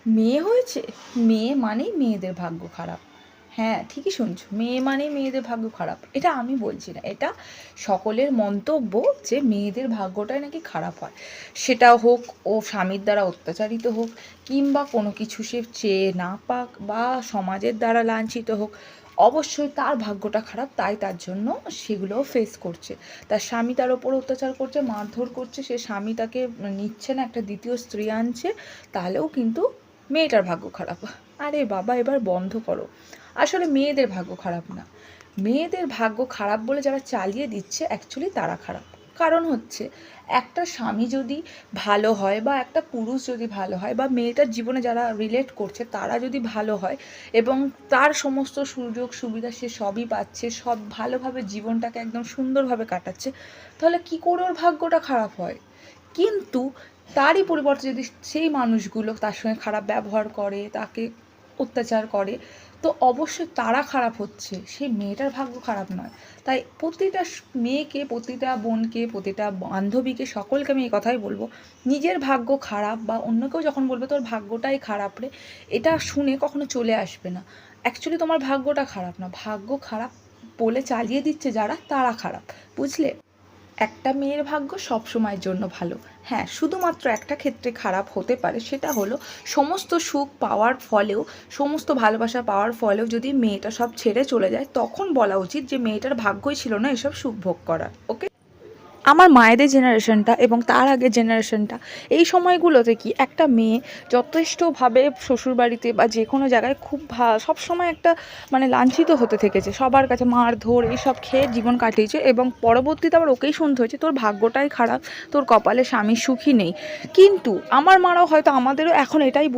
মেয়ে হয়েছে, মেয়ে মানেই মেয়েদের ভাগ্য খারাপ। হ্যাঁ, ঠিকই শুনছো, মেয়ে মানেই মেয়েদের ভাগ্য খারাপ। এটা আমি বলছি না, এটা সকলের মন্তব্য যে মেয়েদের ভাগ্যটাই নাকি খারাপ হয়। সেটা হোক ও স্বামীর দ্বারা অত্যাচারিত হোক, কিংবা কোনো কিছু সে চেয়ে না পাক, বা সমাজের দ্বারা লাঞ্ছিত হোক, অবশ্যই তার ভাগ্যটা খারাপ। তাই তার জন্য সেগুলোও ফেস করছে। তার স্বামী তার ওপর অত্যাচার করছে, মারধর করছে, সে স্বামী তাকে নিচ্ছে না, একটা দ্বিতীয় স্ত্রী আনছে, তাহলেও কিন্তু মেয়েটার ভাগ্য খারাপ। আরে বাবা, এবার বন্ধ করো। আসলে মেয়েদের ভাগ্য খারাপ না, মেয়েদের ভাগ্য খারাপ বলে যারা চালিয়ে দিচ্ছে অ্যাকচুয়ালি তারা খারাপ। কারণ হচ্ছে, একটা স্বামী যদি ভালো হয়, বা একটা পুরুষ যদি ভালো হয়, বা মেয়েটার জীবনে যারা রিলেট করছে তারা যদি ভালো হয়, এবং তার সমস্ত সুযোগ সুবিধা সে সবই পাচ্ছে, সব ভালোভাবে জীবনটাকে একদম সুন্দরভাবে কাটাচ্ছে, তাহলে কী করে ওর ভাগ্যটা খারাপ হয়? কিন্তু তারই পরিবর্তে যদি সেই মানুষগুলো তার সঙ্গে খারাপ ব্যবহার করে, তাকে অত্যাচার করে, তো অবশ্যই তারা খারাপ হচ্ছে, সেই মেয়েটার ভাগ্য খারাপ নয়। তাই প্রতিটা মেয়েকে, প্রতিটা বোনকে, প্রতিটা বান্ধবীকে, সকলকে আমি এই কথাই বলবো, নিজের ভাগ্য খারাপ বা অন্য কেউ যখন বলবে তোর ভাগ্যটাই খারাপ রে, এটা শুনে কখনো চলে আসবে না। অ্যাকচুয়ালি তোমার ভাগ্যটা খারাপ না, ভাগ্য খারাপ বলে চালিয়ে দিচ্ছে যারা, তারা খারাপ। বুঝলে? একটা মেয়ের ভাগ্য সব সময়ের জন্য ভালো। হ্যাঁ, শুধুমাত্র একটা ক্ষেত্রে খারাপ হতে পারে, সেটা হলো সমস্ত সুখ পাওয়ার ফলেও, সমস্ত ভালোবাসা পাওয়ার ফলেও যদি মেয়েটা সব ছেড়ে চলে যায়, তখন বলা উচিত যে মেয়েটার ভাগ্যই ছিল না এসব সুখ ভোগ করার। ওকে? আমার মায়েদের জেনারেশনটা এবং তার আগের জেনারেশনটা, এই সময়গুলোতে কি একটা মেয়ে যথেষ্টভাবে শ্বশুরবাড়িতে বা যে কোনো জায়গায় খুব সবসময় একটা মানে লাঞ্ছিত হতে থেকেছে, সবার কাছে মারধর এইসব খেয়ে জীবন কাটিয়েছে, এবং পরবর্তীতে আবার ওকেই শুনতে হয়েছে তোর ভাগ্যটাই খারাপ, তোর কপালে স্বামীর সুখই নেই। কিন্তু আমার মারাও হয়তো আমাদেরও এখন এটাই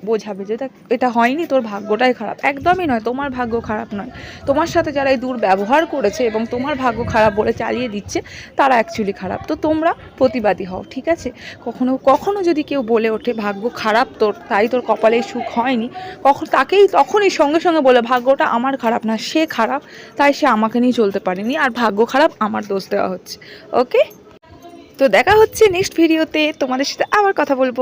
বোঝাবে যে এটা হয়নি, তোর ভাগ্যটাই খারাপ। একদমই নয়, তোমার ভাগ্য খারাপ নয়। তোমার সাথে যারা এই দুর্ব্যবহার করেছে এবং তোমার ভাগ্য খারাপ বলে চালিয়ে দিচ্ছে, তারা অ্যাকচুয়ালি খারাপ। তো তোমরা প্রতিবাদী হও, ঠিক আছে? কখনো কখনো যদি কেউ বলে ওঠে ভাগ্য খারাপ তোর, তাই তোর কপালে সুখ হয়নি, তাকেই তখনই সঙ্গে সঙ্গে বলে ভাগ্যটা আমার খারাপ না, সে খারাপ, তাই সে আমাকে নিয়ে চলতে পারেনি, আর ভাগ্য খারাপ আমার দোষ দেওয়া হচ্ছে। ওকে? তো দেখা হচ্ছে নেক্সট ভিডিওতে, তোমাদের সাথে আবার কথা বলবো।